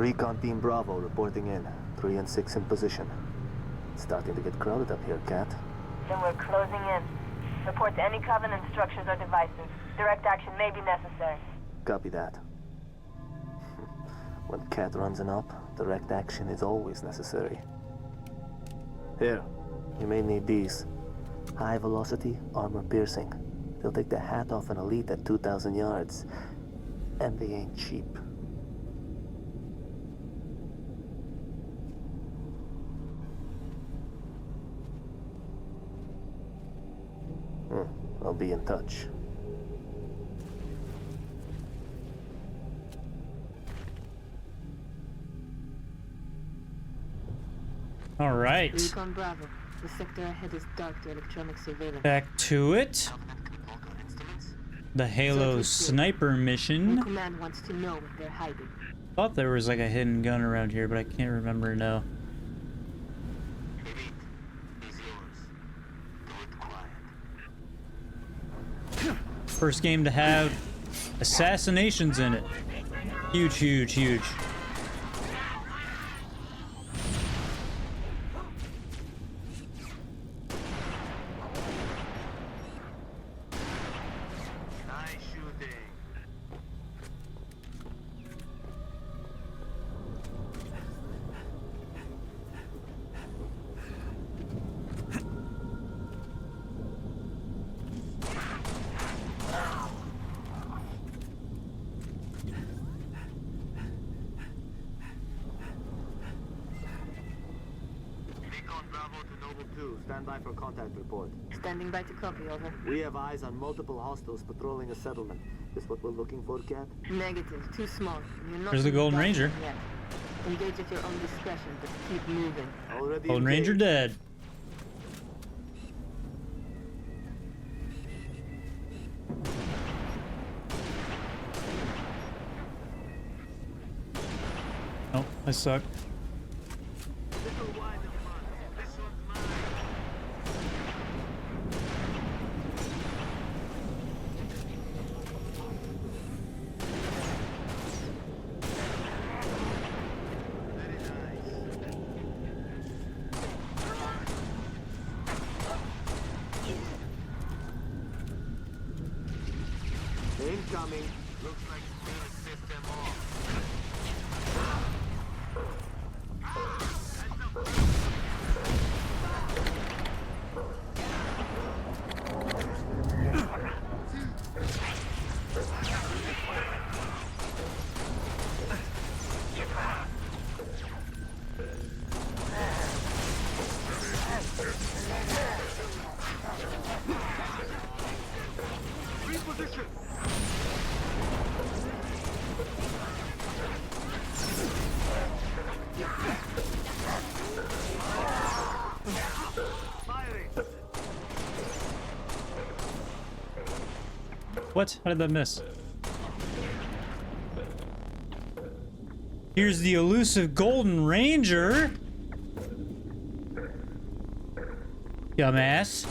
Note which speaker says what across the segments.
Speaker 1: Recon Team Bravo reporting in. 3 and 6 in position. It's starting to get crowded up here, Cat.
Speaker 2: Then we're closing in. Report to any Covenant structures or devices. Direct action may be necessary.
Speaker 1: Copy that. When Cat runs an op, direct action is always necessary. Here, you may need these. High velocity, armor piercing. They'll take the hat off an elite at 2,000 yards. And they ain't cheap. I'll be in touch.
Speaker 3: All right.
Speaker 2: Recon Bravo. The sector ahead is dark to electronic surveillance.
Speaker 3: Back to it. The Halo sniper mission.
Speaker 2: Command wants to know what they're hiding.
Speaker 3: Thought there was like a hidden gun around here, but I can't remember now. First game to have assassinations in it. Huge, huge, huge.
Speaker 1: Stand by for contact report.
Speaker 2: Standing by to copy, over.
Speaker 1: We have eyes on multiple hostiles patrolling a settlement. Is what we're looking for, Cat?
Speaker 2: Negative. Too small. You're not
Speaker 3: There's the Golden Ranger.
Speaker 2: Yet. Engage at your own discretion, but keep moving.
Speaker 1: Already
Speaker 3: Golden Ranger dead. Oh, I suck.
Speaker 1: Incoming. Looks like we need to set them off. Reposition.
Speaker 3: What? How did that miss? Here's the elusive Golden Ranger. Dumbass.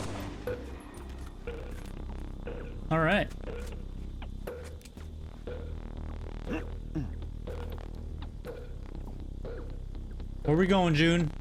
Speaker 3: All right. Where we going, June?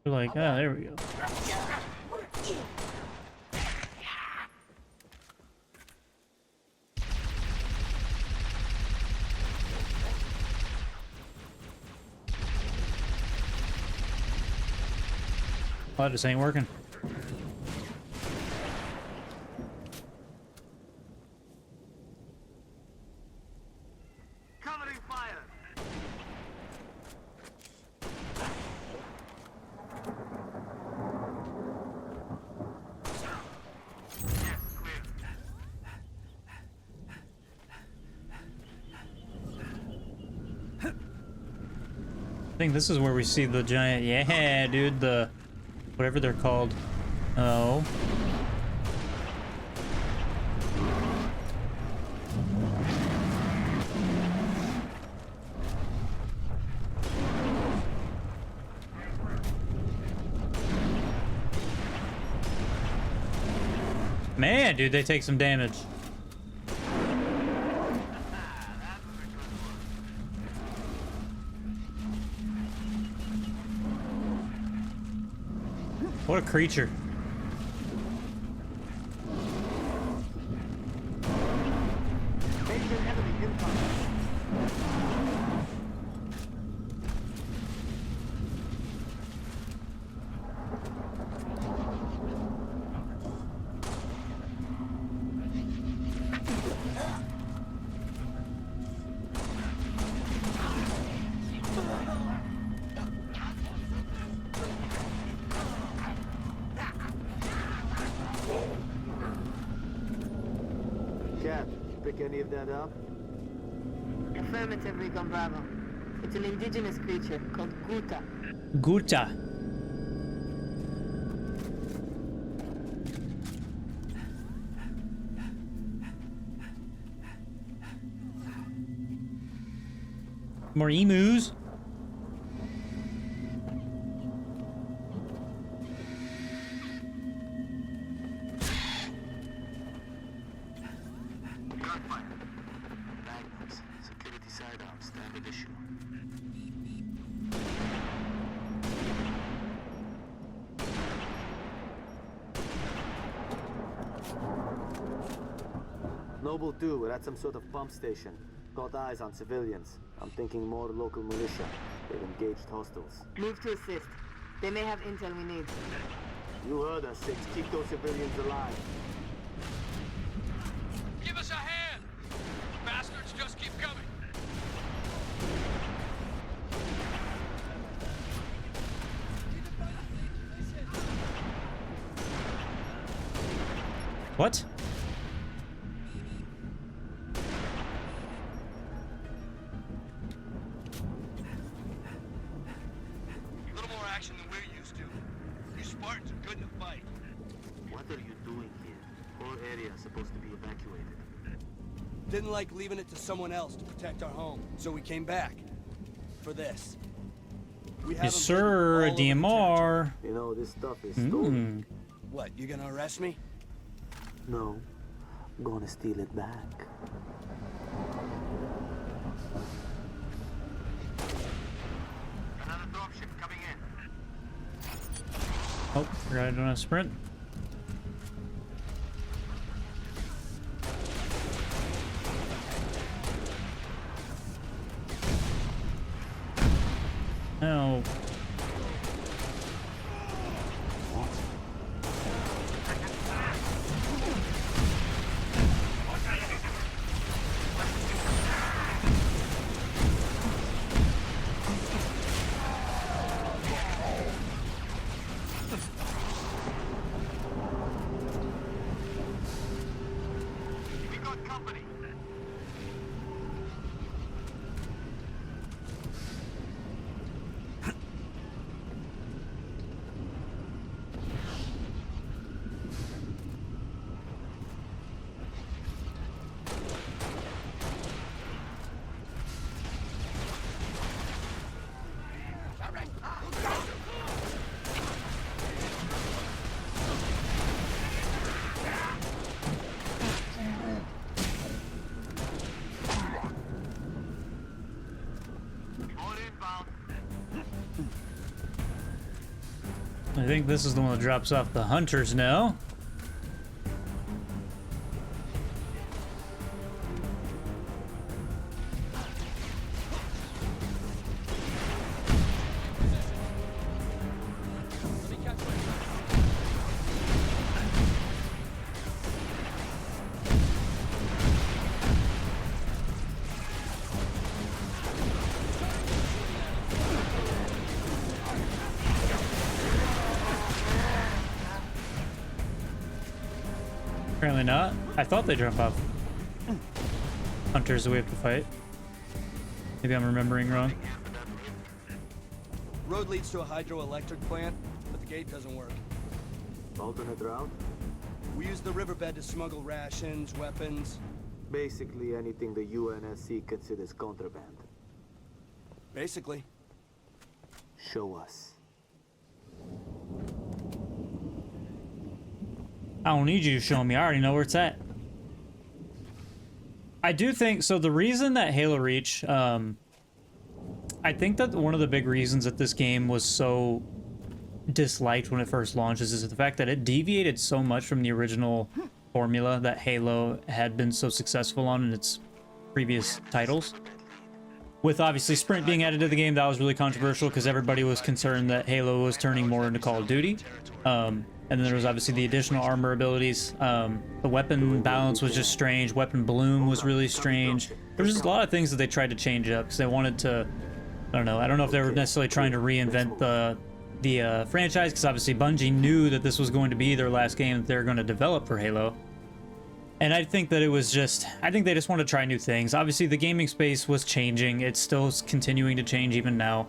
Speaker 3: We're like, ah, there we go. Oh, this ain't working. think this is where we see the giant. Yeah, dude, the whatever they're called. Oh. Man, dude, they take some damage. What a creature.
Speaker 1: Pick any of that up?
Speaker 2: Affirmative, Recon Bravo. It's an indigenous creature called Guta.
Speaker 3: Guta. More emus.
Speaker 1: Noble 2, we're at some sort of pump station. Got eyes on civilians. I'm thinking more local militia. They've engaged hostiles.
Speaker 2: Move to assist. They may have intel we need.
Speaker 1: You heard us, Six. Keep those civilians alive.
Speaker 4: Give us a hand! Bastards just keep coming!
Speaker 3: What?
Speaker 4: A little more action than we're used to. You Spartans are good in a fight.
Speaker 1: What are you doing here? Whole area is supposed to be evacuated.
Speaker 5: Didn't like leaving it to someone else to protect our home, so we came back. For this. We
Speaker 3: Yes, sir. A DMR.
Speaker 1: You know, this stuff is stolen.
Speaker 5: What, you gonna arrest me?
Speaker 1: No. I'm gonna steal it back.
Speaker 4: Another dropship coming in.
Speaker 3: Oh, forgot I don't have sprint. No.
Speaker 4: We got company. All inbound.
Speaker 3: I think this is the one that drops off the hunters now. Apparently not. I thought they jump off. Hunters that we have to fight. Maybe I'm remembering wrong.
Speaker 5: Road leads to a hydroelectric plant, but the gate doesn't work.
Speaker 1: Alternate route?
Speaker 5: We use the riverbed to smuggle rations, weapons.
Speaker 1: Basically anything the UNSC considers contraband.
Speaker 5: Basically.
Speaker 1: Show us.
Speaker 3: I don't need you to show me. I already know where it's at. I do think so. The reason that Halo Reach, I think that one of the big reasons that this game was so disliked when it first launches is the fact that it deviated so much from the original formula that Halo had been so successful on in its previous titles. With obviously Sprint being added to the game, that was really controversial because everybody was concerned that Halo was turning more into Call of Duty. And then there was obviously the additional armor abilities. The weapon balance was just strange. Weapon bloom was really strange. There was just a lot of things that they tried to change up because they wanted to, I don't know if they were necessarily trying to reinvent the franchise, because obviously Bungie knew that this was going to be their last game that they were going to develop for Halo. And I think that it was just, I think they just want to try new things. Obviously the gaming space was changing. It's still continuing to change even now.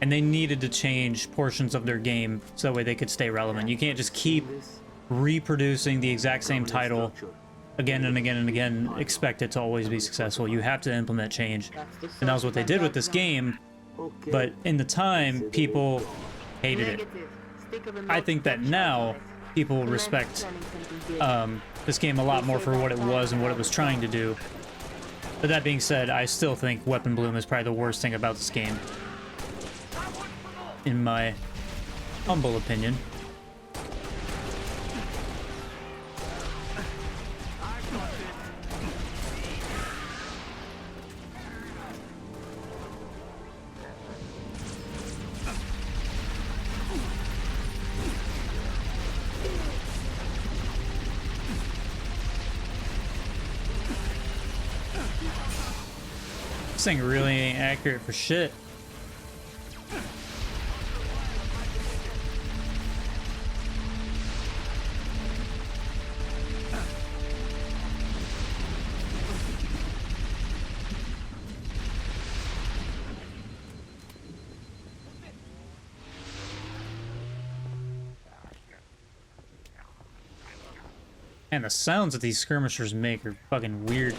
Speaker 3: And they needed to change portions of their game so that way they could stay relevant. You can't just keep reproducing the exact same title again and again and again, expect it to always be successful. You have to implement change. And that was what they did with this game. But in the time, people hated it. I think that now people respect this game a lot more for what it was and what it was trying to do. But that being said, I still think Weapon Bloom is probably the worst thing about this game, in my humble opinion. This thing really ain't accurate for shit. And the sounds that these skirmishers make are fucking weird.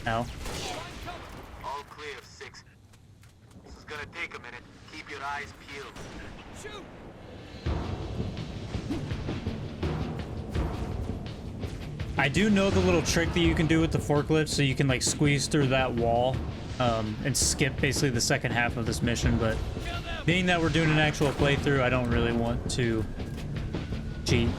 Speaker 3: Ow.
Speaker 4: All clear, 6. This is gonna take a minute. Keep your eyes peeled. Shoot!
Speaker 3: I do know the little trick that you can do with the forklift, so you can like squeeze through that wall and skip basically the second half of this mission, but being that we're doing an actual playthrough, I don't really want to cheat.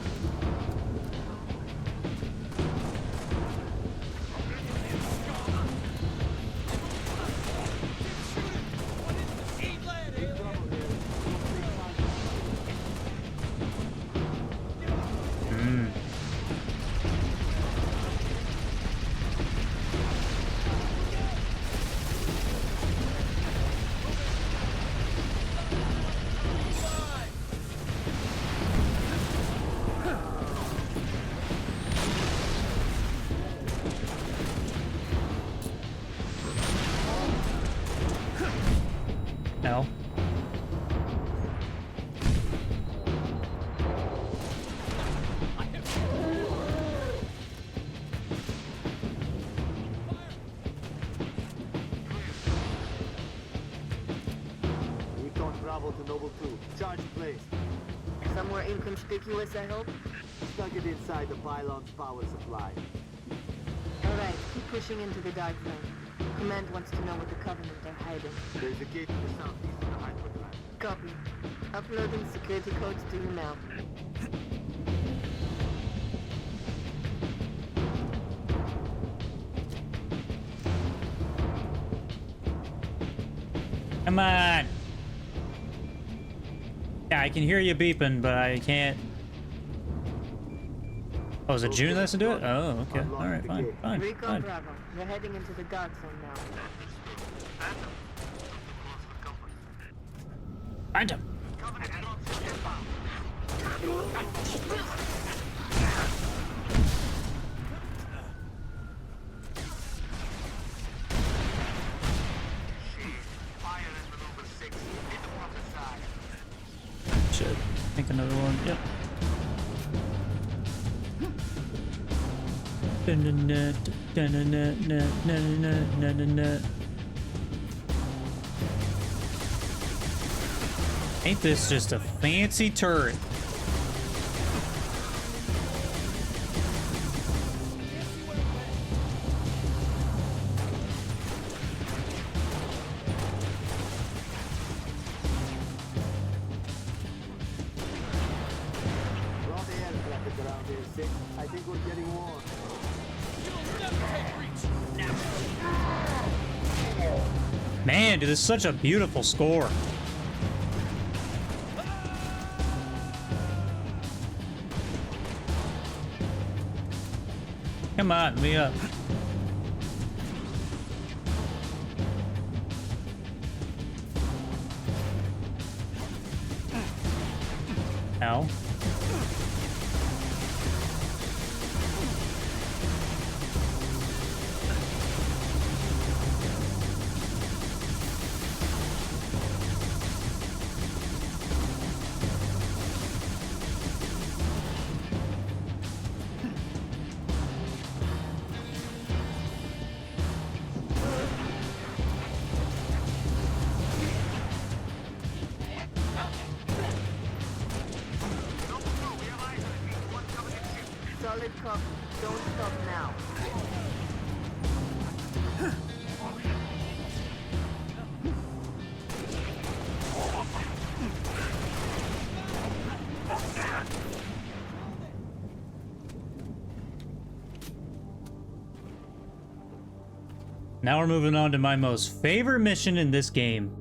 Speaker 3: Ow.
Speaker 1: Recon Bravo to Noble 2. Charge placed.
Speaker 2: Somewhere inconspicuous, I hope?
Speaker 1: Stuck it inside the pylon's power supply.
Speaker 2: Alright, keep pushing into the dark zone. Command wants to know what the Covenant are hiding.
Speaker 1: There's a gate to the southeast of the hyperdrive.
Speaker 2: Copy. Uploading security codes to you now.
Speaker 3: Come on! Yeah, I can hear you beeping, but I can't. Oh, is it June that has to do it? Oh, okay. Alright, fine.
Speaker 2: Recon Bravo, you're heading into the dark zone now.
Speaker 4: Phantom. Too close for comfort.
Speaker 3: Find him.
Speaker 4: Covenant dropship inbound. Shit. Fire in maneuver 6. Hit the front side.
Speaker 3: Shit. I think another one. Yep. Ain't this just a fancy turret?
Speaker 1: We're on the air traffic around here, 6. I think we're getting warm.
Speaker 3: Man, dude, this is such a beautiful score. Come on, me up. Ow.
Speaker 2: Solid copy. Don't stop now.
Speaker 3: Now we're moving on to my most favorite mission in this game.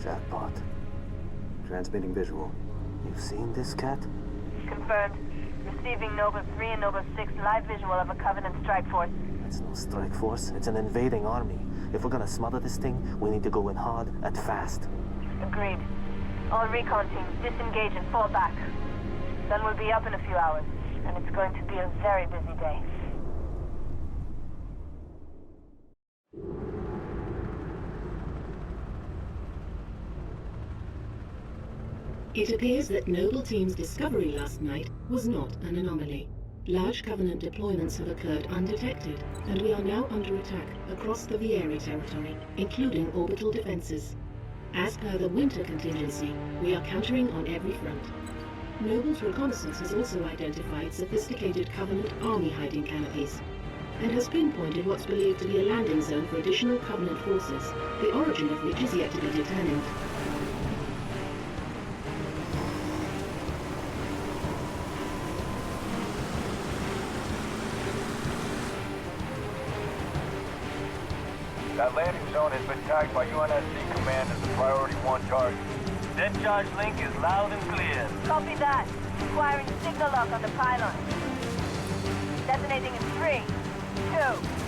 Speaker 1: Jackpot. Transmitting visual. You've seen this, Cat?
Speaker 2: Confirmed. Receiving Nova 3 and Nova 6 live visual of a Covenant strike force.
Speaker 1: It's no strike force. It's an invading army. If we're gonna smother this thing, we need to go in hard and fast.
Speaker 2: Agreed. All recon teams disengage and fall back. Sun will be up in a few hours, and it's going to be a very busy day.
Speaker 6: It appears that Noble Team's discovery last night was not an anomaly. Large Covenant deployments have occurred undetected, and we are now under attack across the Vieri territory, including orbital defenses. As per the winter contingency, we are countering on every front. Noble's reconnaissance has also identified sophisticated Covenant army hiding canopies, and has pinpointed what's believed to be a landing zone for additional Covenant forces, the origin of which is yet to be determined.
Speaker 7: That landing zone has been tagged by UNSC Command as a priority 1 target. Dead charge link is loud and clear.
Speaker 2: Copy that. Acquiring signal lock on the pylon. Detonating in 3, 2.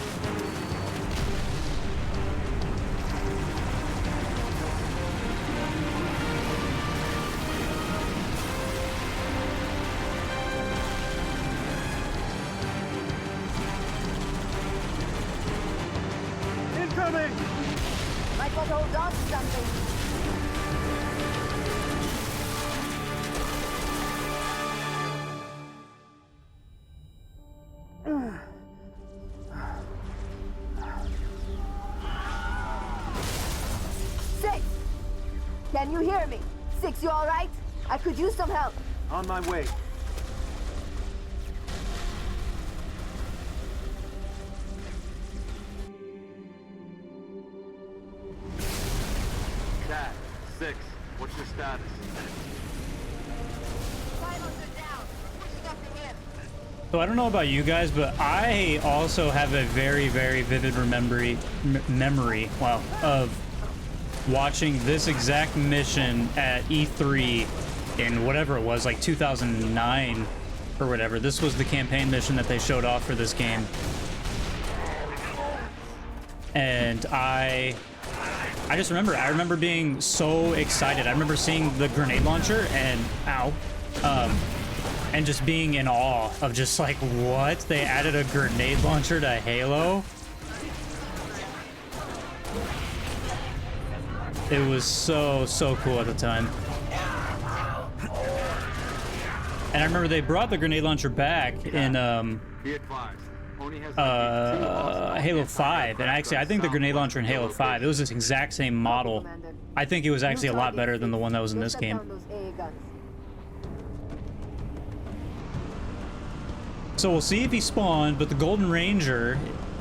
Speaker 1: Incoming!
Speaker 2: Might want to hold on to something. Six! Can you hear me? Six, you all right? I could use some help.
Speaker 1: On my way.
Speaker 4: Cat, 6. What's your status?
Speaker 2: Pylons are down. Pushing up the hill.
Speaker 3: So I don't know about you guys, but I also have a very, very vivid memory, wow, of watching this exact mission at E3 in whatever it was, like 2009 or whatever. This was the campaign mission that they showed off for this game. And I just remember being so excited. I remember seeing the grenade launcher and and just being in awe of just like, what? They added a grenade launcher to Halo? It was so cool at the time. And I remember they brought the grenade launcher back in Halo 5, and actually I think the grenade launcher in Halo 5, it was this exact same model. I think it was actually a lot better than the one that was in this game. So we'll see if he spawned, but the Golden Ranger,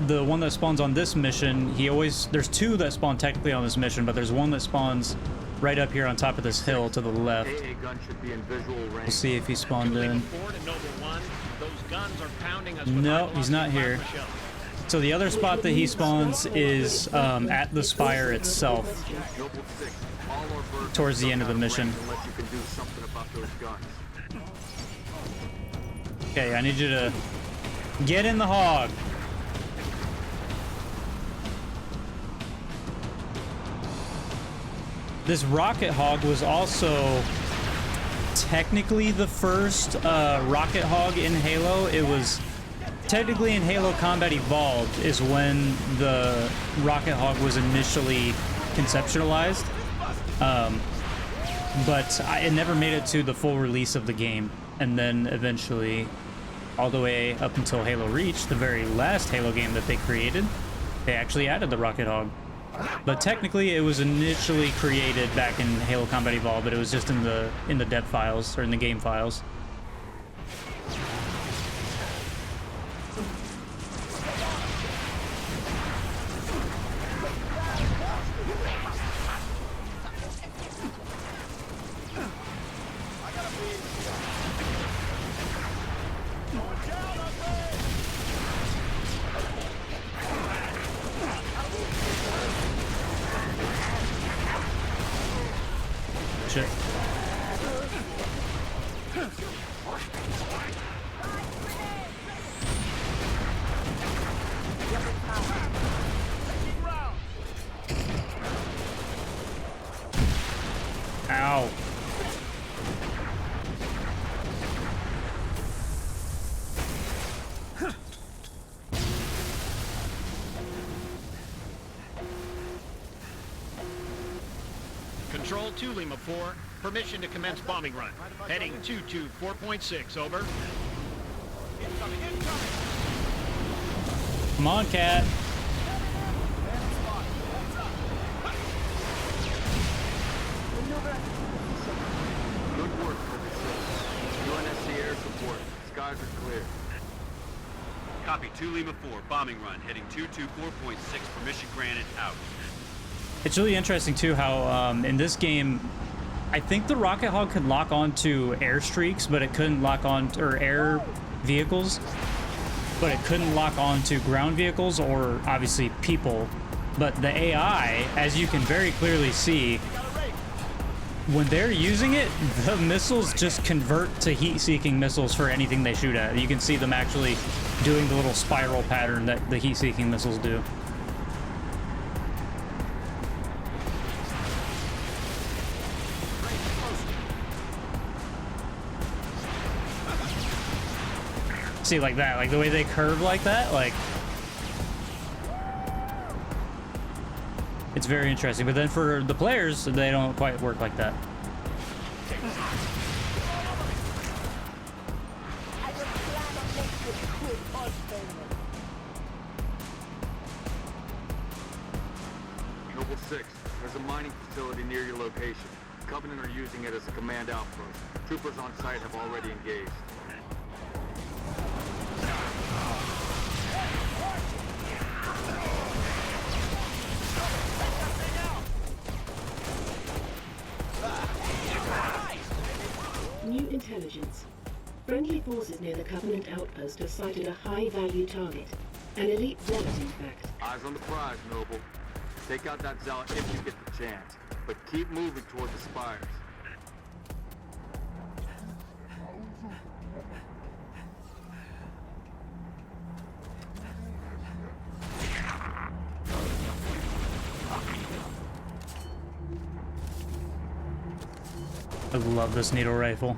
Speaker 3: the one that spawns on this mission, there's two that spawn technically on this mission, but there's one that spawns right up here on top of this hill to the left. We'll see if he spawned in. No, he's not here. So the other spot that he spawns is at the spire itself, towards the end of the mission. Okay, I need you to get in the hog. This rocket hog was also technically the first rocket hog in Halo. It was technically in Halo Combat Evolved is when the rocket hog was initially conceptualized, but it never made it to the full release of the game. And then eventually, all the way up until Halo Reach, the very last Halo game that they created, they actually added the rocket hog. But technically, it was initially created back in Halo Combat Evolved, but it was just in the dev files or in the game files. Shit. Ow.
Speaker 8: Control 2 Lima 4, permission to commence bombing run. Heading 224.6, over.
Speaker 3: Come on, Cat.
Speaker 4: Good work, UNSC air support. Skies are clear.
Speaker 9: Copy 2 Lima 4, bombing run. Heading 224.6, permission granted, out.
Speaker 3: It's really interesting too how in this game, I think the rocket hog could lock onto airstreaks, but it couldn't lock on or air vehicles, but it couldn't lock onto ground vehicles or obviously people. But the AI, as you can very clearly see, when they're using it, the missiles just convert to heat-seeking missiles for anything they shoot at. You can see them actually doing the little spiral pattern that the heat-seeking missiles do. See, like that, like the way they curve like that, like it's very interesting. But then for the players, they don't quite work like that.
Speaker 4: Noble 6, there's a mining facility near your location. Covenant are using it as a command outpost. Troopers on site have already engaged.
Speaker 6: New intelligence. Friendly forces near the Covenant outpost have sighted a high-value target. An elite zealot, in fact.
Speaker 4: Eyes on the prize, Noble. Take out that zealot if you get the chance, but keep moving toward the spires.
Speaker 3: I love this needle rifle.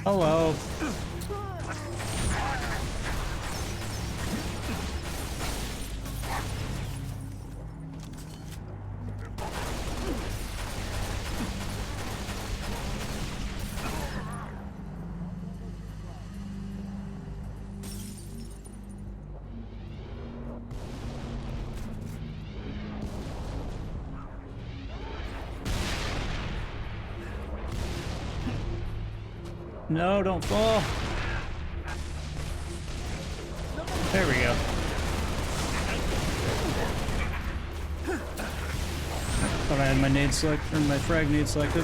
Speaker 3: Hello. No, don't fall. There we go. Thought I had my nade select or my frag nade selected.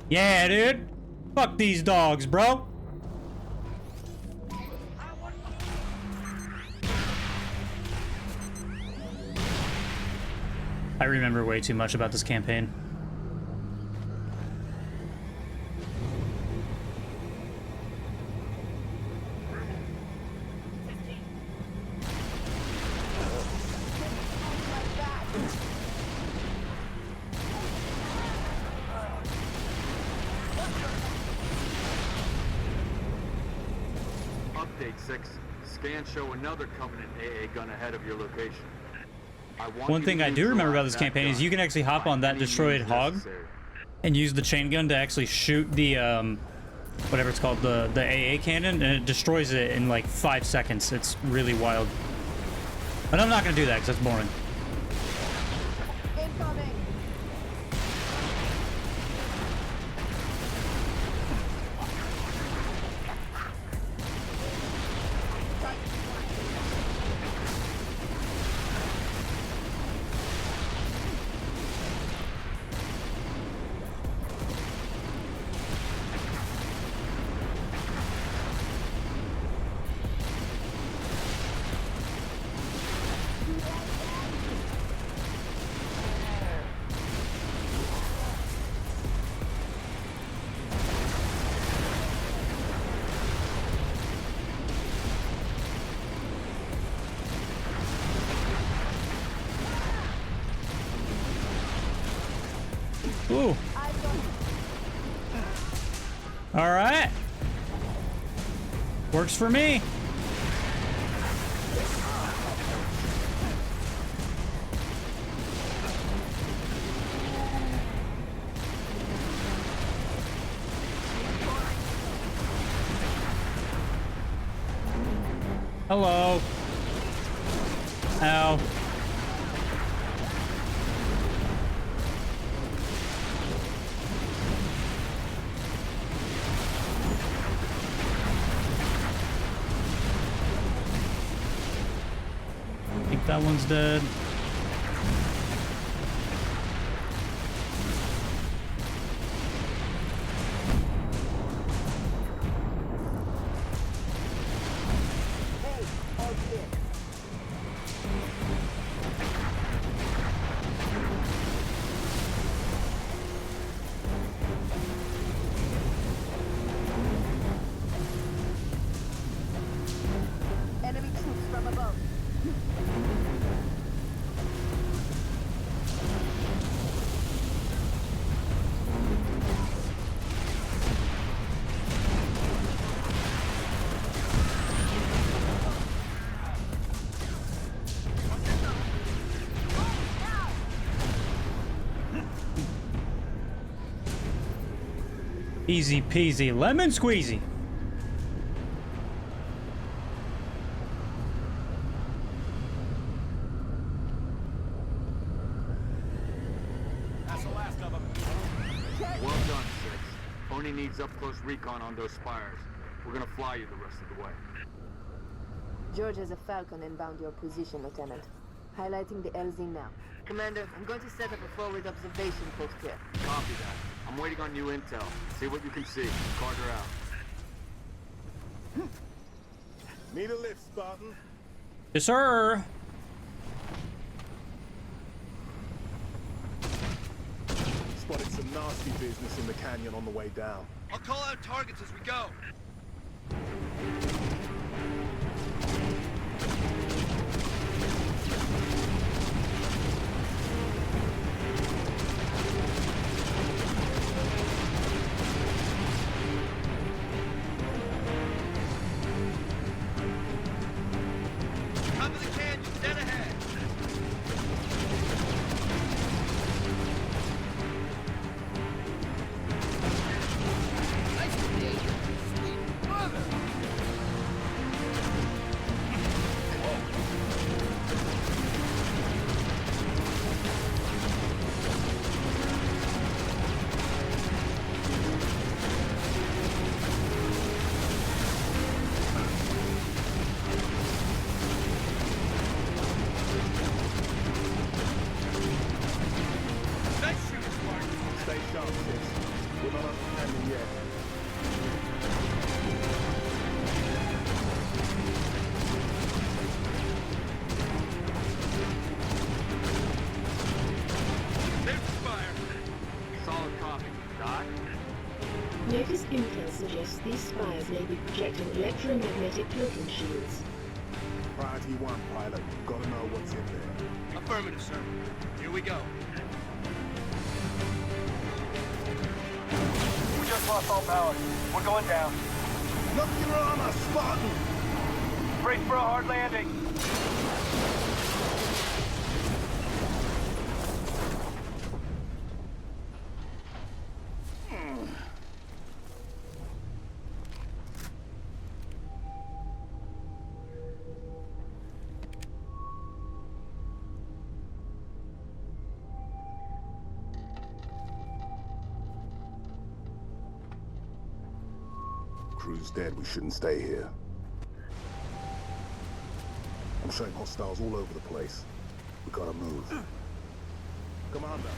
Speaker 3: Yeah, dude. Fuck these dogs, bro. I remember way too much about this campaign.
Speaker 4: Update 6. Scans show another Covenant AA gun ahead of your location.
Speaker 3: One thing I do remember about this campaign is you can actually hop on that destroyed hog and use the chain gun to actually shoot the whatever it's called, the AA cannon, and it destroys it in like 5 seconds. It's really wild. But I'm not gonna do that because that's boring. Ooh. All right. Works for me. Hello. Ow. I think that one's dead.
Speaker 2: above.
Speaker 3: Easy peasy, lemon squeezy.
Speaker 5: That's the last of them.
Speaker 4: Well done, 6. Only needs up-close recon on those spires. We're gonna fly you the rest of the way.
Speaker 2: George has a Falcon inbound your position, Lieutenant. Highlighting the LZ now. Commander, I'm going to set up a forward observation post here.
Speaker 4: Copy that. I'm waiting on new intel. See what you can see. Carter out.
Speaker 10: Need a lift, Spartan?
Speaker 3: Yes, sir.
Speaker 10: Spotted some nasty business in the canyon on the way down.
Speaker 5: I'll call out targets as we go. Top of the canyon, dead ahead. Nice shooting, Spartan.
Speaker 10: Stay sharp, 6. We're not on the canyon yet.
Speaker 4: There's the spire. Solid copy. Doc?
Speaker 6: Latest intel suggests these spires may be projecting electromagnetic cloaking shields.
Speaker 10: Priority 1, pilot. Gotta know what's in there.
Speaker 5: Affirmative, sir. Here we go.
Speaker 7: We just lost all power. We're going down.
Speaker 10: Look your armor, Spartan!
Speaker 7: Brace for a hard landing.
Speaker 10: Crew's dead. We shouldn't stay here. I'm showing hostiles all over the place. We gotta move. Commander,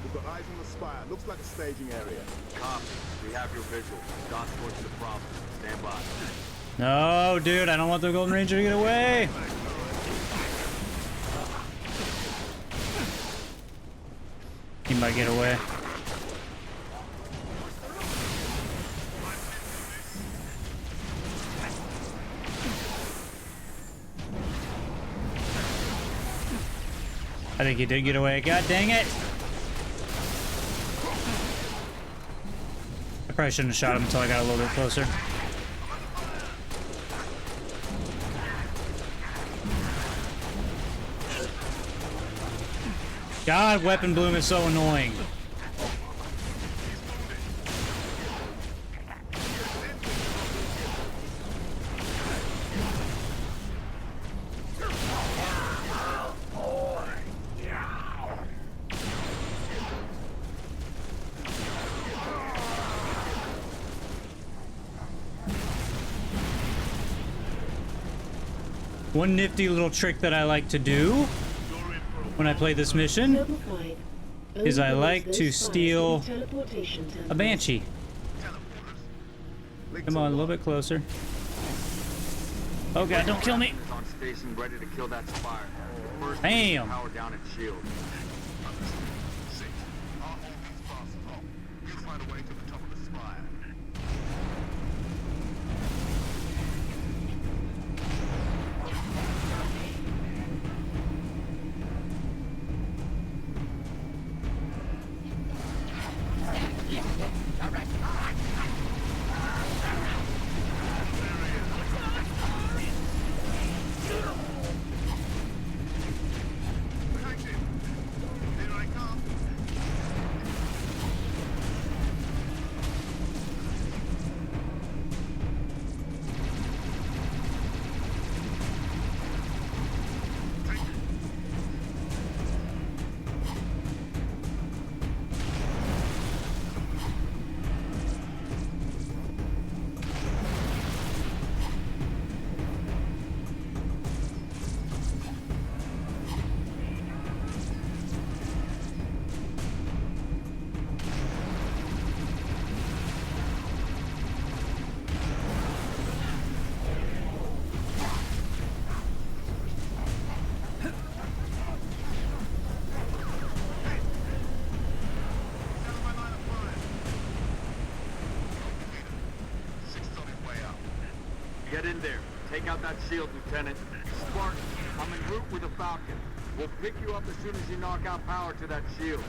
Speaker 10: we've got eyes on the spire. Looks like a staging area.
Speaker 4: Copy. We have your visual. Doc's working the problem. Stand by.
Speaker 3: No, dude, I don't want the Golden Ranger to get away. He might get away. I think he did get away. God dang it! I probably shouldn't have shot him until I got a little bit closer. God, weapon bloom is so annoying. One nifty little trick that I like to do when I play this mission is I like to steal a Banshee. Come on, a little bit closer. Oh god, don't kill me.
Speaker 4: On station, ready to kill that spire. First,
Speaker 3: Bam.
Speaker 4: power down its shield. Get in there. Take out that shield, Lieutenant. Spartan, I'm en route with a Falcon. We'll pick you up as soon as you knock out power to that shield.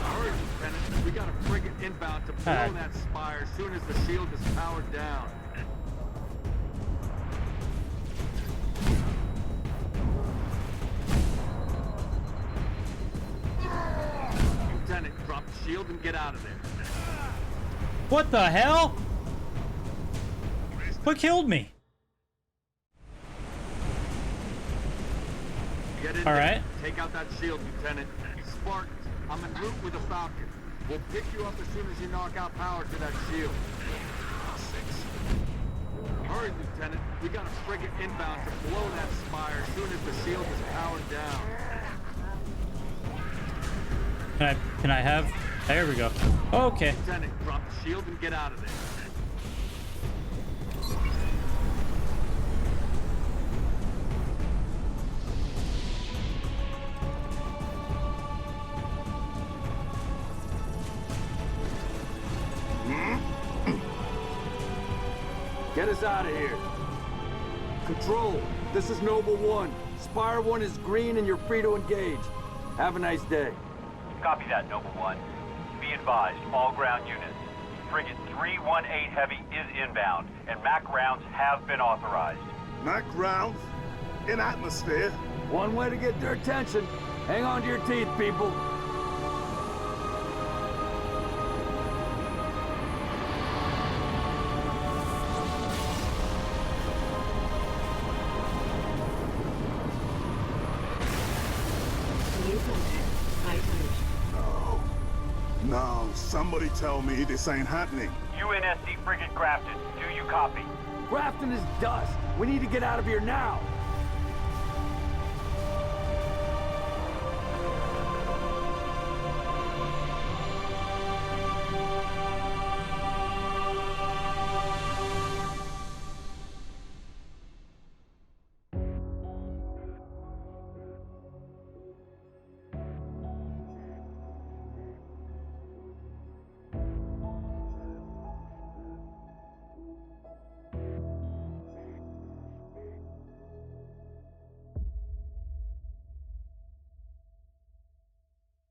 Speaker 4: Hurry, Lieutenant. We got a frigate inbound to blow that spire as soon as the shield is powered down. Lieutenant, drop the shield and get out of there.
Speaker 3: What the hell? What killed me?
Speaker 4: Get in
Speaker 3: All
Speaker 4: there.
Speaker 3: right.
Speaker 4: Take out that shield, Lieutenant. Spartans, I'm en route with a Falcon. We'll pick you up as soon as you knock out power to that shield. Hurry, Lieutenant. We got a frigate inbound to blow that spire as soon as the shield is powered down.
Speaker 3: Can I have? There we go. Okay.
Speaker 4: Lieutenant, drop the shield and get out of there. Get us out of here. Control, this is Noble 1. Spire 1 is green and you're free to engage. Have a nice day.
Speaker 7: Copy that, Noble 1. Be advised, all ground units. Frigate 318 Heavy is inbound, and MAC rounds have been authorized.
Speaker 10: Mac rounds? In atmosphere?
Speaker 4: One way to get their attention. Hang on to your teeth, people.
Speaker 6: New contact. High tonnage.
Speaker 10: No, somebody tell me this ain't happening.
Speaker 7: UNSC Frigate Grafton, do you copy?
Speaker 4: Grafton is dust. We need to get out of here now.